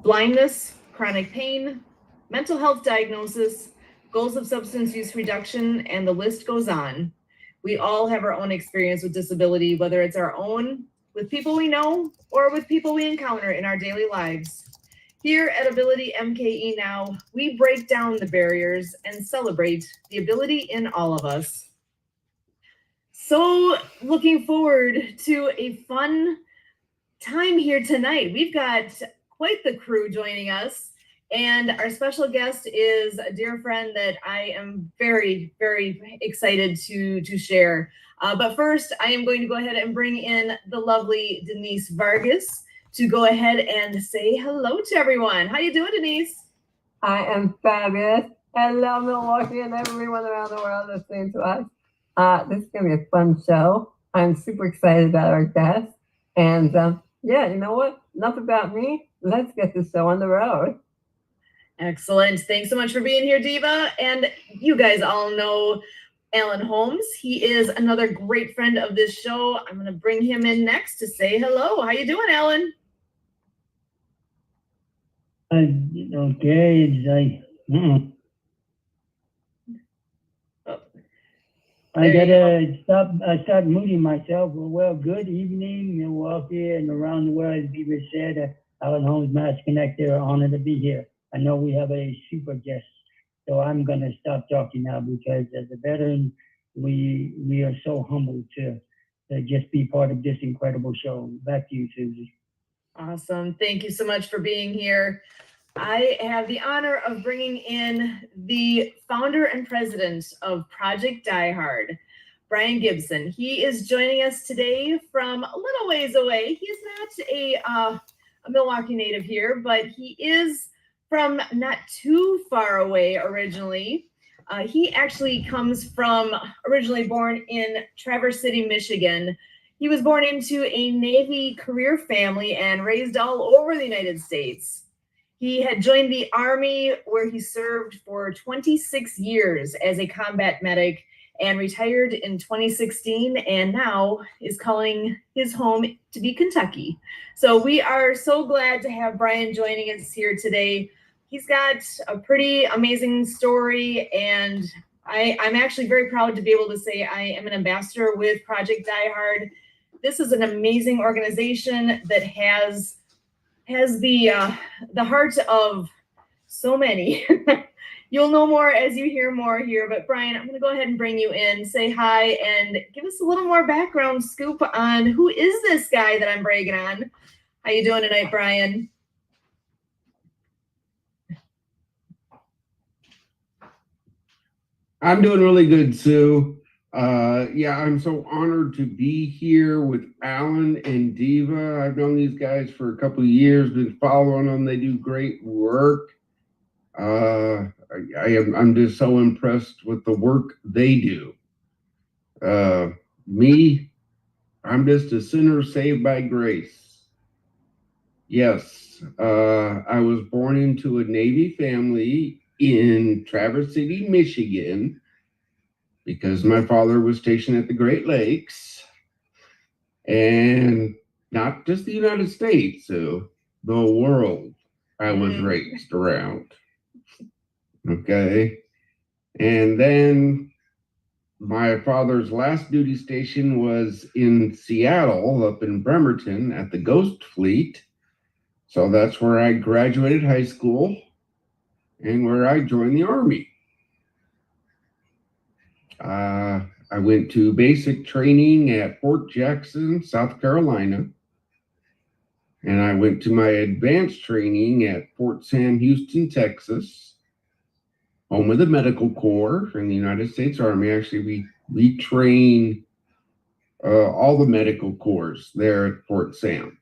blindness, chronic pain, mental health diagnosis, goals of substance use reduction, and the list goes on. We all have our own experience with disability, whether it's our own, with people we know, or with people we encounter in our daily lives. Here at AbilityMKE Now, we break down the barriers and celebrate the ability in all of us. So looking forward to a fun time here tonight. We've got quite the crew joining us, and our special guest is a dear friend that I am very, very excited to share. But first, I am going to go ahead and bring in the lovely Denise Vargas to go ahead and say hello to everyone. How you doing, Denise? I am fabulous. Hello, Milwaukee, and everyone around the world listening to us. This is going to be a fun show. I'm super excited about our guest. And yeah, you know what? Enough about me. Let's get the show on the road. Excellent. Thanks so much for being here, Diva. And you guys all know Alan Holmes. He is another great friend of this show. I'm going to bring him in next to say hello. How you doing, Alan? Okay, it's like, I gotta stop muting myself. Well, good evening, Milwaukee, and around the world. As Beaver said, Alan Holmes, Mass Connector, honored to be here. I know we have a super guest, so I'm gonna stop talking now because as a veteran, we are so humbled to just be part of this incredible show. Back to you, Susie. Awesome. Thank you so much for being here. I have the honor of bringing in the founder and president of Project Die Hard, Brian Gibson. He is joining us today from a little ways away. He is not a Milwaukee native here, but he is from not too far away originally. He actually comes from, originally born in Traverse City, Michigan. He was born into a Navy career family and raised all over the United States. He had joined the Army, where he served for 26 years as a combat medic and retired in 2016, and now is calling his home to be Kentucky. So we are so glad to have Brian joining us here today. He's got a pretty amazing story, and I'm actually very proud to be able to say I am an ambassador with Project Die Hard. This is an amazing organization that has the heart of so many. You'll know more as you hear more here, but Brian, I'm going to go ahead and bring you in, say hi, and give us a little more background scoop on who is this guy that I'm bragging on. How you doing tonight, Brian? I'm doing really good, Sue. Yeah, I'm so honored to be here with Alan and Diva. I've known these guys for a couple of years, been following them. They do great work. I'm just so impressed with the work they do. Me, I'm just a sinner saved by grace. Yes, I was born into a Navy family in Traverse City, Michigan, because my father was stationed at the Great Lakes, and not just the United States, so the world I was raised around. Okay. And then my father's last duty station was in Seattle, up in Bremerton at the Ghost Fleet. So that's where I graduated high school and where I joined the Army. I went to basic training at Fort Jackson, South Carolina. And I went to my advanced training at Fort Sam Houston, Texas, home of the Medical Corps in the United States Army. Actually, we train all the medical corps there at Fort Sam.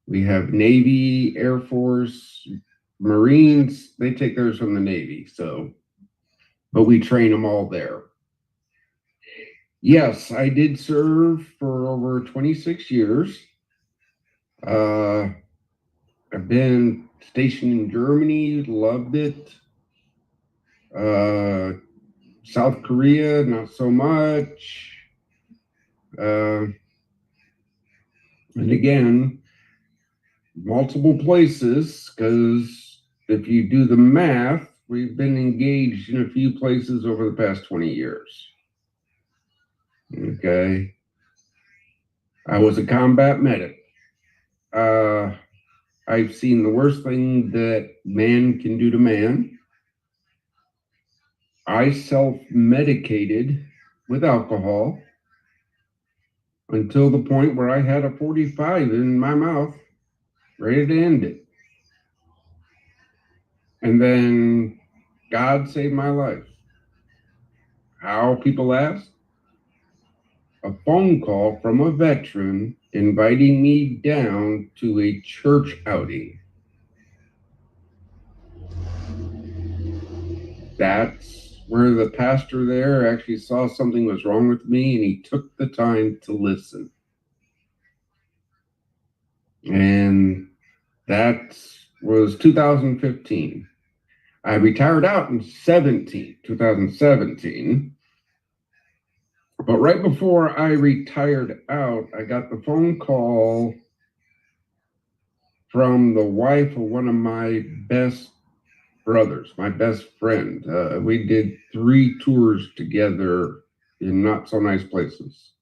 We have Navy, Air Force, Marines. They take theirs from the Navy, but we train them all there. Yes, I did serve for over 26 years. I've been stationed in Germany, loved it. South Korea, not so much. And again, multiple places, because if you do the math, we've been engaged in a few places over the past 20 years. Okay. I was a combat medic. I've seen the worst thing that man can do to man. I self-medicated with alcohol until the point where I had a 45 in my mouth, ready to end it. And then God saved my life. How, people ask? A phone call from a veteran inviting me down to a church outing. That's where the pastor there actually saw something was wrong with me, and he took the time to listen. And that was 2015. I retired out in 2017. But right before I retired out, I got the phone call from the wife of one of my best brothers, my best friend. We did 3 tours together in not so nice places.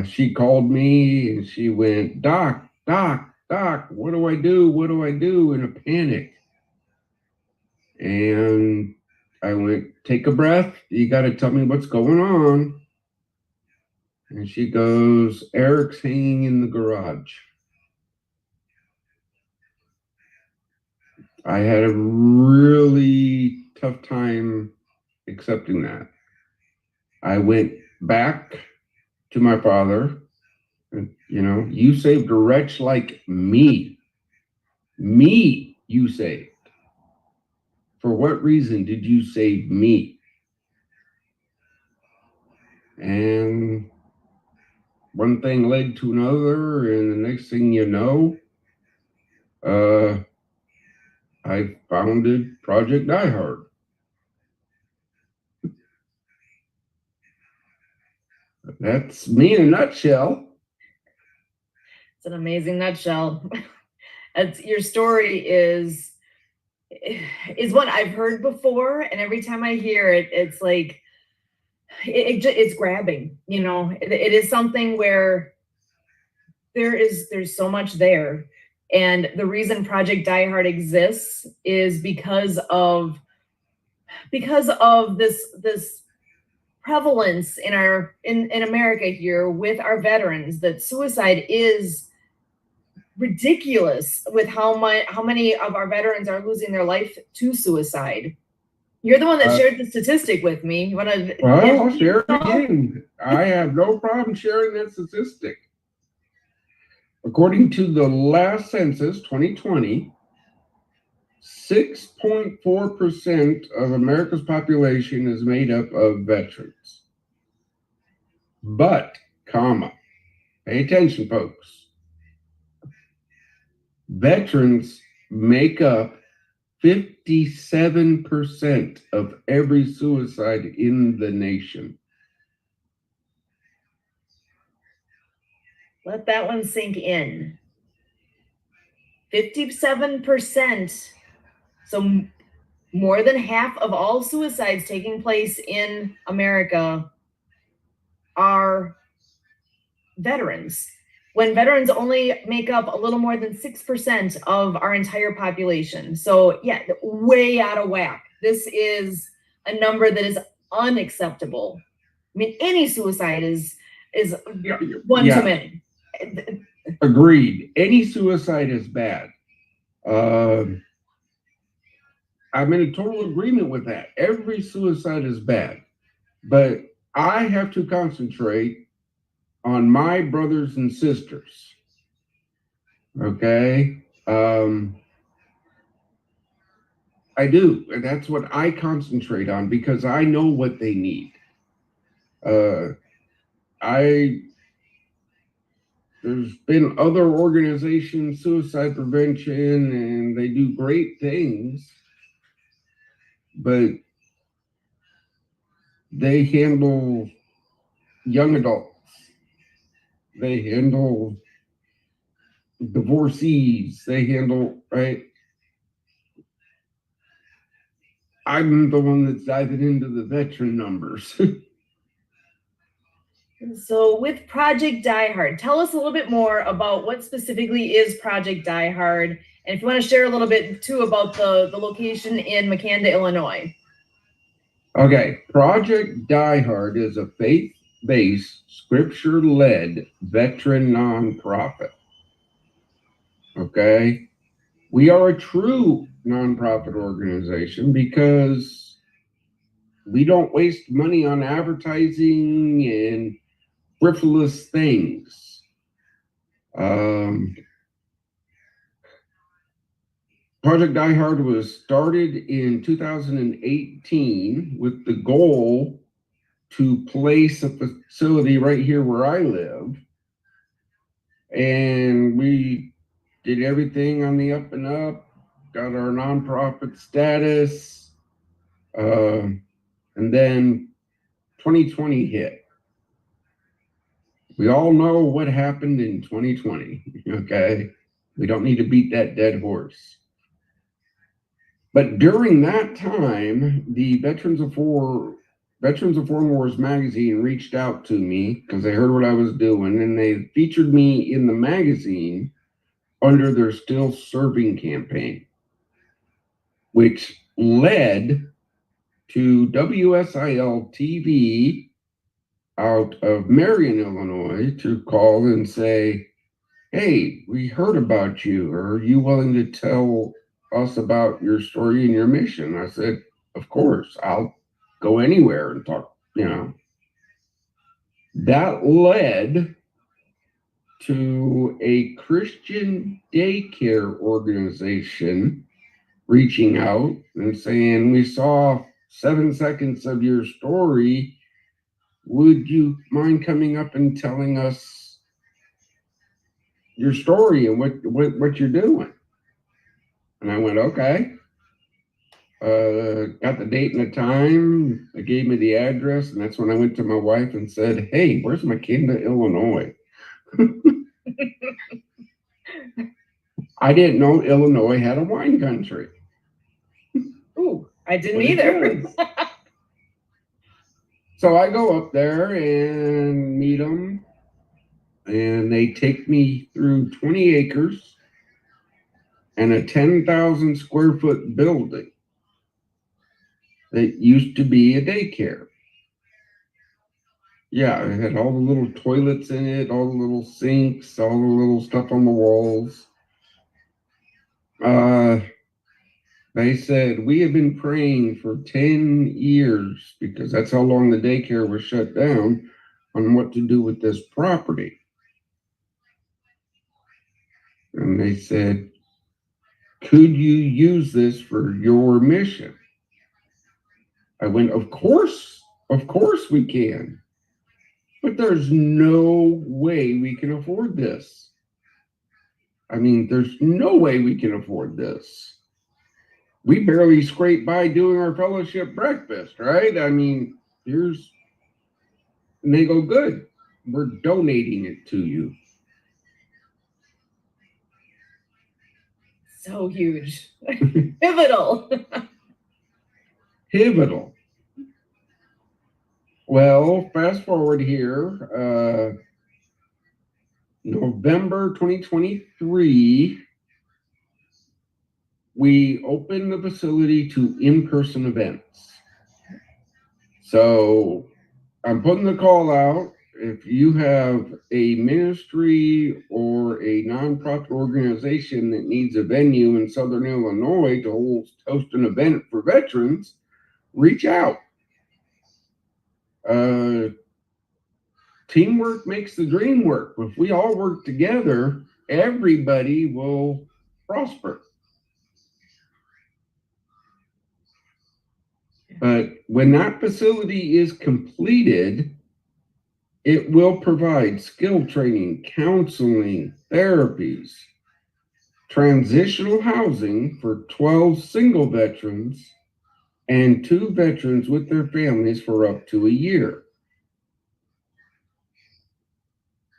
She called me and she went, Doc, what do I do? What do I do? In a panic. And I went, take a breath. You got to tell me what's going on. And she goes, Eric's hanging in the garage. I had a really tough time accepting that. I went back to my father. And, you saved a wretch like me. Me, you saved. For what reason did you save me? And one thing led to another, and the next thing you know, I founded Project Die Hard. That's me in a nutshell. It's an amazing nutshell. Your story is one I've heard before, and every time I hear it, it's like it's grabbing. It is something where there's so much there, and the reason Project Die Hard exists is because of this prevalence in America here with our veterans, that suicide is ridiculous with how many of our veterans are losing their life to suicide. You're the one that shared the statistic with me. You want to? Well, I'll share it again. I have no problem sharing that statistic. According to the last census, 2020, 6.4% of America's population is made up of veterans. But, pay attention, folks. Veterans make up 57% of every suicide in the nation. Let that one sink in. 57%. So more than half of all suicides taking place in America are veterans, when veterans only make up a little more than 6% of our entire population. So yeah, way out of whack. This is a number that is unacceptable. I mean, any suicide is one too many. Agreed. Any suicide is bad. I'm in a total agreement with that. Every suicide is bad. But I have to concentrate on my brothers and sisters. Okay? I do. And that's what I concentrate on, because I know what they need. There's been other organizations, suicide prevention, and they do great things, but they handle young adults. They handle divorcees, they handle, right? I'm the one that's diving into the veteran numbers. So with Project Die Hard, tell us a little bit more about what specifically is Project Die Hard. And if you want to share a little bit too about the location in Makanda, Illinois. Okay, Project Die Hard is a faith-based, scripture-led veteran nonprofit. Okay, we are a true nonprofit organization because we don't waste money on advertising and frivolous things. Project Die Hard was started in 2018 with the goal to place a facility right here where I live. And we did everything on the up and up, got our nonprofit status. And then 2020 hit. We all know what happened in 2020, okay? We don't need to beat that dead horse. But during that time, the Veterans of Foreign Wars magazine reached out to me because they heard what I was doing, and they featured me in the magazine under their Still Serving campaign, which led to WSIL TV out of Marion, Illinois, to call and say, hey, we heard about you. Are you willing to tell us about your story and your mission? I said, of course, I'll go anywhere and talk, That led to a Christian daycare organization reaching out and saying, we saw 7 seconds of your story. Would you mind coming up and telling us your story and what you're doing? And I went, okay. Got the date and the time. They gave me the address, and that's when I went to my wife and said, hey, where's Makanda, Illinois? I didn't know Illinois had a wine country. Ooh, I didn't either. So I go up there and meet them, and they take me through 20 acres and a 10,000 square foot building that used to be a daycare. Yeah, it had all the little toilets in it, all the little sinks, all the little stuff on the walls. They said, we have been praying for 10 years, because that's how long the daycare was shut down, on what to do with this property. And they said, could you use this for your mission? I went, of course we can. But there's no way we can afford this. I mean, there's no way we can afford this. We barely scrape by doing our fellowship breakfast, right? I mean, and they go, good, we're donating it to you. So huge. Pivotal. Pivotal. Well, fast forward here, November 2023, we opened the facility to in-person events. So I'm putting the call out. If you have a ministry or a nonprofit organization that needs a venue in Southern Illinois to host an event for veterans, reach out. Teamwork makes the dream work. If we all work together, everybody will prosper. But when that facility is completed, it will provide skill training, counseling, therapies, transitional housing for 12 single veterans and 2 veterans with their families for up to a year.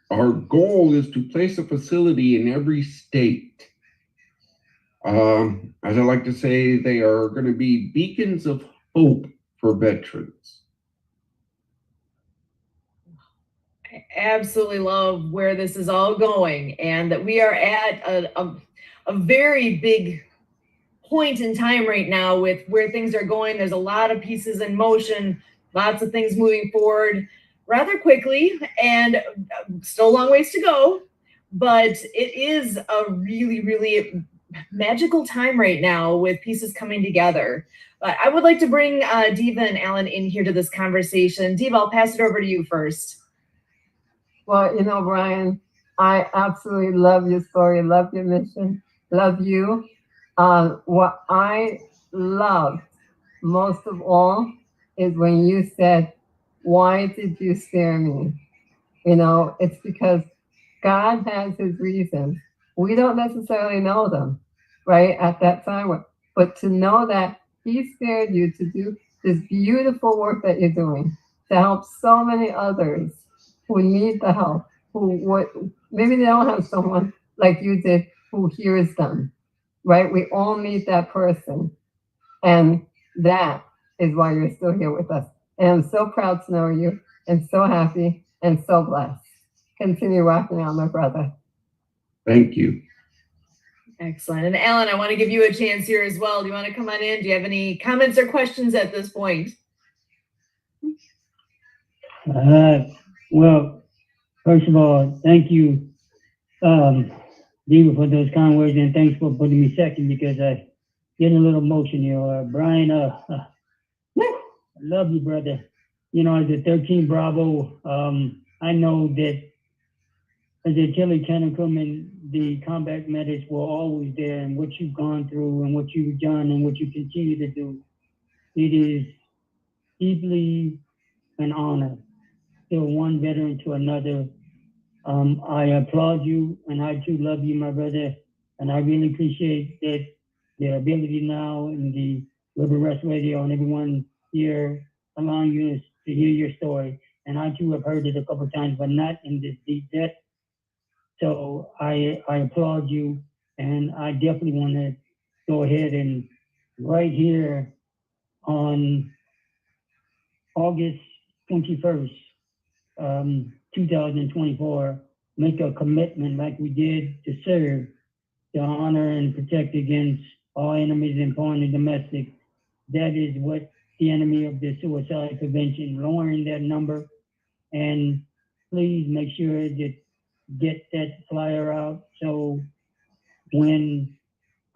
our goal is to place a facility in every state. As I like to say, they are going to be beacons of hope for veterans. I absolutely love where this is all going, and that we are at a very big point in time right now with where things are going. There's a lot of pieces in motion, lots of things moving forward rather quickly, and still a long ways to go. But it is a really, really magical time right now with pieces coming together. But I would like to bring Diva and Alan in here to this conversation. Diva, I'll pass it over to you first. Well, you know, Brian, I absolutely love your story, love your mission, love you. What I loved most of all is when you said, "Why did you spare me?" You know, it's because God has his reasons. We don't necessarily know them, right, at that time. But to know that he spared you to do this beautiful work that you're doing, to help so many others who need the help, who would, maybe they don't have someone like you did who hears them, right? We all need that person. And that is why you're still here with us. And I'm so proud to know you and so happy and so blessed. Continue rocking out, my brother. Thank you. Excellent. And Alan, I want to give you a chance here as well. Do you want to come on in? Do you have any comments or questions at this point? Well, first of all, thank you, Diva, for those kind words, and thanks for putting me second because I get a little emotional. Brian, I love you, brother. You know, as a 13 Bravo, I know that as a Tilly Tenacum, the combat medics were always there, and what you've gone through and what you've done and what you continue to do, it is deeply an honor. Still one veteran to another. I applaud you, and I too love you, my brother, and I really appreciate that the Ability Now and the Liberal Rest Radio and everyone here allowing you to hear your story. And I too have heard it a couple of times, but not in this deep depth. So I applaud you, and I definitely want to go ahead and right here on August 21st, 2024, make a commitment like we did to serve, to honor and protect against all enemies in foreign and domestic. That is what the enemy of the suicide prevention, lowering that number. And please make sure that get that flyer out. So when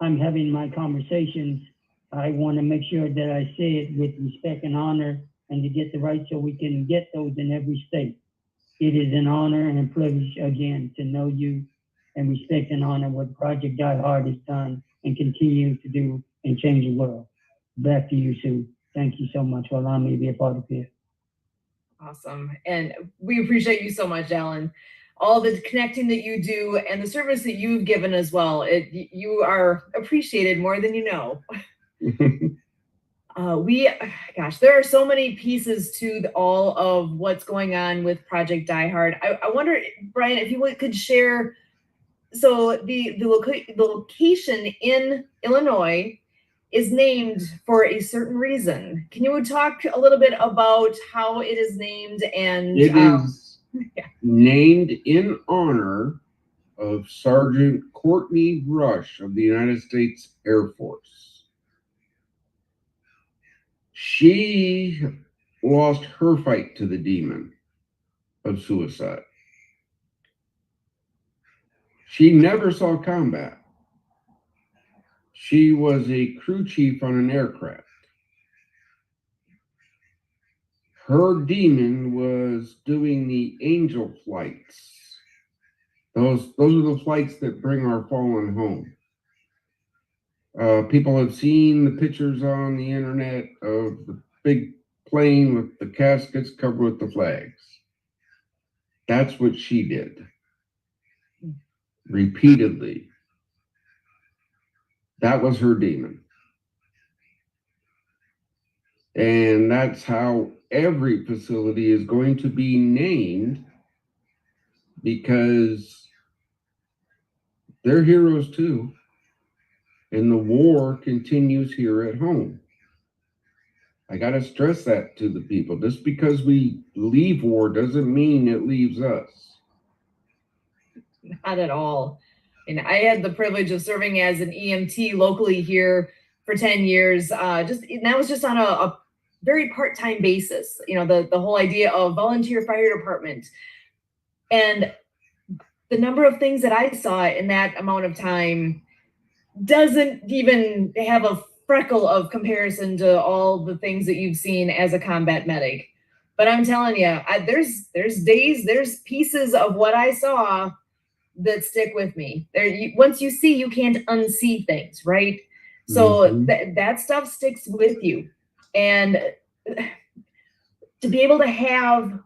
I'm having my conversations, I want to make sure that I say it with respect and honor and to get the right so we can get those in every state. It is an honor and a privilege again to know you and respect and honor what Project Die Hard has done and continue to do and change the world. Back to you, Sue. Thank you so much for allowing me to be a part of it. Awesome. And we appreciate you so much, Alan. All the connecting that you do and the service that you've given as well. You are appreciated more than you know. Gosh, there are so many pieces to all of what's going on with Project Die Hard. I wonder, Brian, if you could share. So the location in Illinois is named for a certain reason. Can you talk a little bit about how it is named? And it is named in honor of Sergeant Courtney Rush of the United States Air Force. She lost her fight to the demon of suicide. She never saw combat. She was a crew chief on an aircraft. Her demon was doing the angel flights. Those are the flights that bring our fallen home. People have seen the pictures on the internet of the big plane with the caskets covered with the flags. That's what she did. Repeatedly. That was her demon. And that's how every facility is going to be named because they're heroes too. And the war continues here at home. I got to stress that to the people. Just because we leave war doesn't mean it leaves us. Not at all. And I had the privilege of serving as an EMT locally here for 10 years. And that was just on a very part-time basis. You know, the whole idea of volunteer fire department. And the number of things that I saw in that amount of time doesn't even have a freckle of comparison to all the things that you've seen as a combat medic. But I'm telling you, there's days, there's pieces of what I saw that stick with me. Once you see, you can't unsee things, right? So that stuff sticks with you. And to be able to have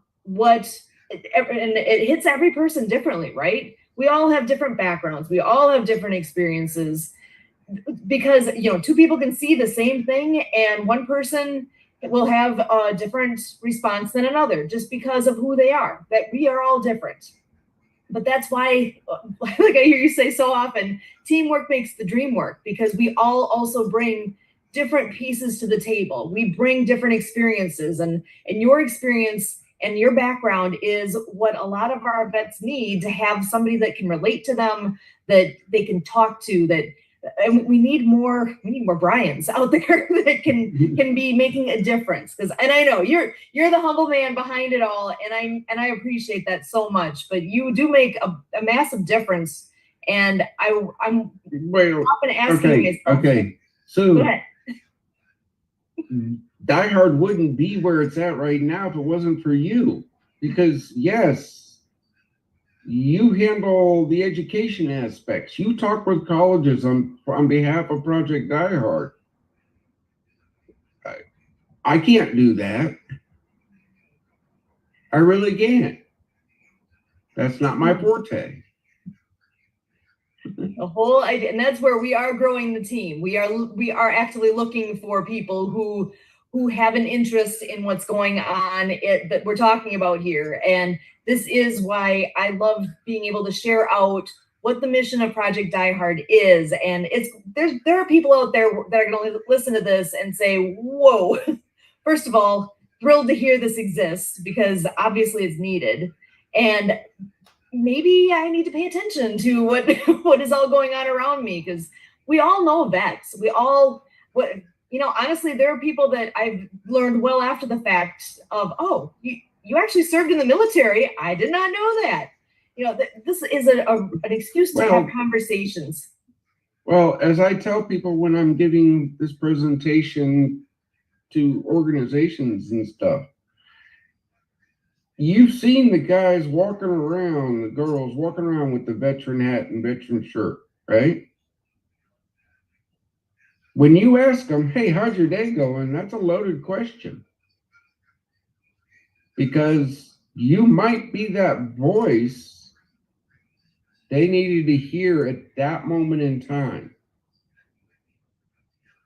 and it hits every person differently, right? We all have different backgrounds. We all have different experiences, because, you know, two people can see the same thing and one person will have a different response than another just because of who they are. That we are all different. But that's why, like I hear you say so often, teamwork makes the dream work, because we all also bring different pieces to the table. We bring different experiences, and your experience and your background is what a lot of our vets need, to have somebody that can relate to them, that they can talk to, and we need more Brians out there that can be making a difference. And I know you're the humble man behind it all, and I appreciate that so much. But you do make a massive difference, and I'm often asking myself. Okay, so Die Hard wouldn't be where it's at right now if it wasn't for you, because yes, you handle the education aspects. You talk with colleges on behalf of Project Die Hard. I can't do that. I really can't. That's not my forte. The whole idea, and that's where we are growing the team. We are actively looking for people who have an interest in what's going on that we're talking about here. And this is why I love being able to share out what the mission of Project Die Hard is. And there are people out there that are going to listen to this and say, whoa, first of all, thrilled to hear this exists, because obviously it's needed. And maybe I need to pay attention to what is all going on around me, because we all know vets. Honestly, there are people that I've learned well after the fact of, oh, you actually served in the military. I did not know that. This is an excuse to have conversations. Well, as I tell people when I'm giving this presentation to organizations and stuff, you've seen the guys walking around, the girls walking around with the veteran hat and veteran shirt, right? When you ask them, hey, how's your day going? That's a loaded question. Because you might be that voice they needed to hear at that moment in time.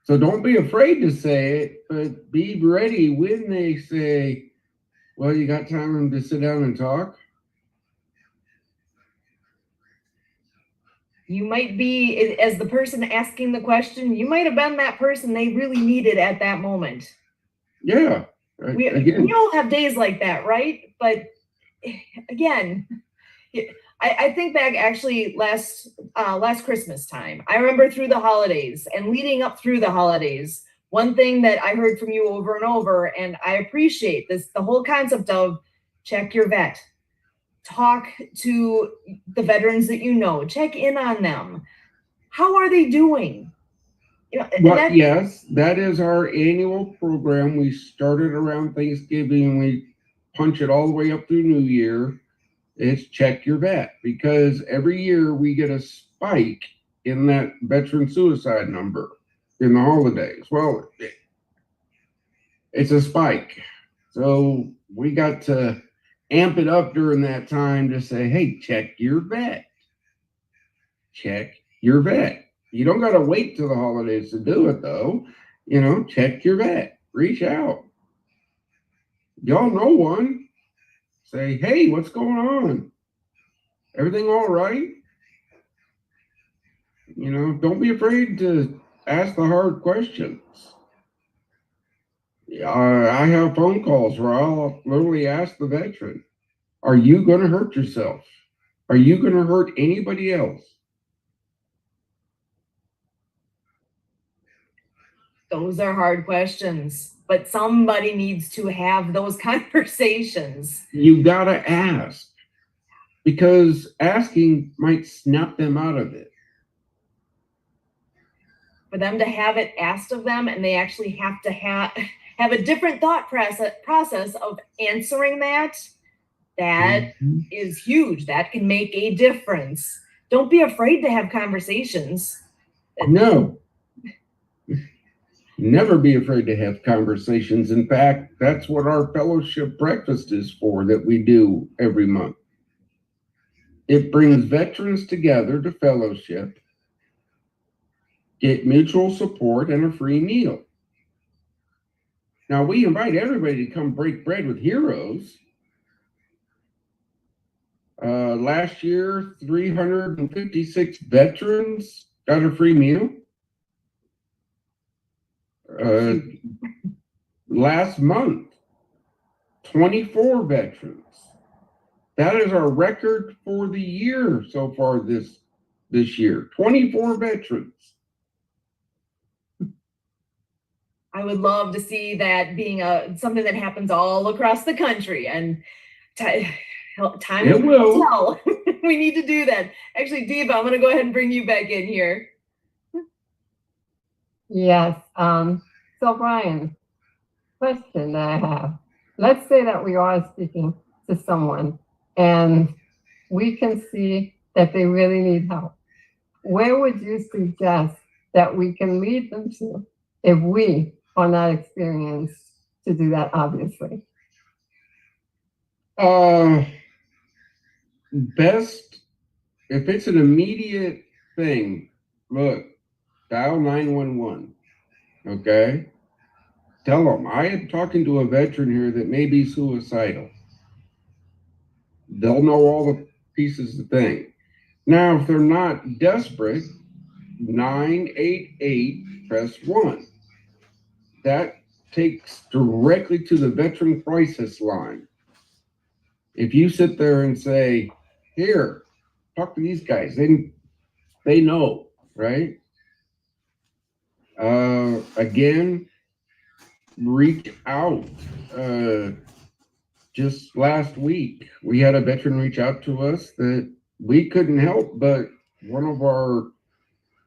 So don't be afraid to say it, but be ready when they say, well, you got time to sit down and talk? You might be, as the person asking the question, you might have been that person they really needed at that moment. Yeah. We all have days like that, right? But again, I think back actually last Christmas time. I remember through the holidays and leading up through the holidays, one thing that I heard from you over and over, and I appreciate this, the whole concept of check your vet. Talk to the veterans that you know. Check in on them. How are they doing? Yes, that is our annual program. We started around Thanksgiving. We punch it all the way up through New Year. It's check your vet, because every year we get a spike in that veteran suicide number in the holidays. Well, it's a spike. So we got to amp it up during that time to say, hey, check your vet. Check your vet. You don't got to wait till the holidays to do it, though. Check your vet. Reach out. Y'all know one. Say, hey, what's going on? Everything all right? You know, don't be afraid to ask the hard questions. I have phone calls where I'll literally ask the veteran, are you going to hurt yourself? Are you going to hurt anybody else? Those are hard questions, but somebody needs to have those conversations. You got to ask, because asking might snap them out of it. For them to have it asked of them, and they actually have to have a different thought process of answering that is huge. That can make a difference. Don't be afraid to have conversations. No. Never be afraid to have conversations. In fact, that's what our fellowship breakfast is for, that we do every month. It brings veterans together to fellowship, get mutual support, and a free meal. Now, we invite everybody to come break bread with heroes. Last year, 356 veterans got a free meal. Last month, 24 veterans. That is our record for the year so far this year. 24 veterans. I would love to see that being something that happens all across the country, and time will tell. We need to do that. Actually, Diva, I'm going to go ahead and bring you back in here. Yes. So Brian, question that I have. Let's say that we are speaking to someone and we can see that they really need help. Where would you suggest that we can lead them to if we are not experienced to do that, obviously? Best, if it's an immediate thing, look, dial 911, okay? Tell them, I am talking to a veteran here that may be suicidal. They'll know all the pieces of the thing. Now, if they're not desperate, 988, press 1. That takes directly to the veteran crisis line. If you sit there and say, here, talk to these guys, they know, right? Again, reach out. Just last week, we had a veteran reach out to us that we couldn't help, but one of our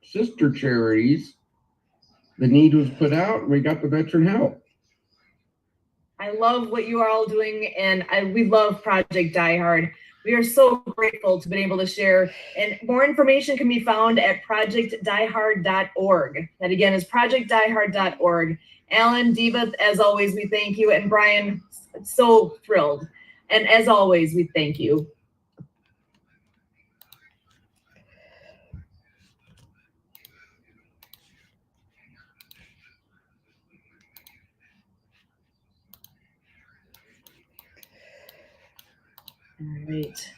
sister charities, the need was put out, and we got the veteran help. I love what you are all doing, and we love Project Die Hard. We are so grateful to be able to share, and more information can be found at projectdiehard.org. That again is projectdiehard.org. Alan, Diva, as always, we thank you, and Brian, so thrilled. And as always, we thank you. All right.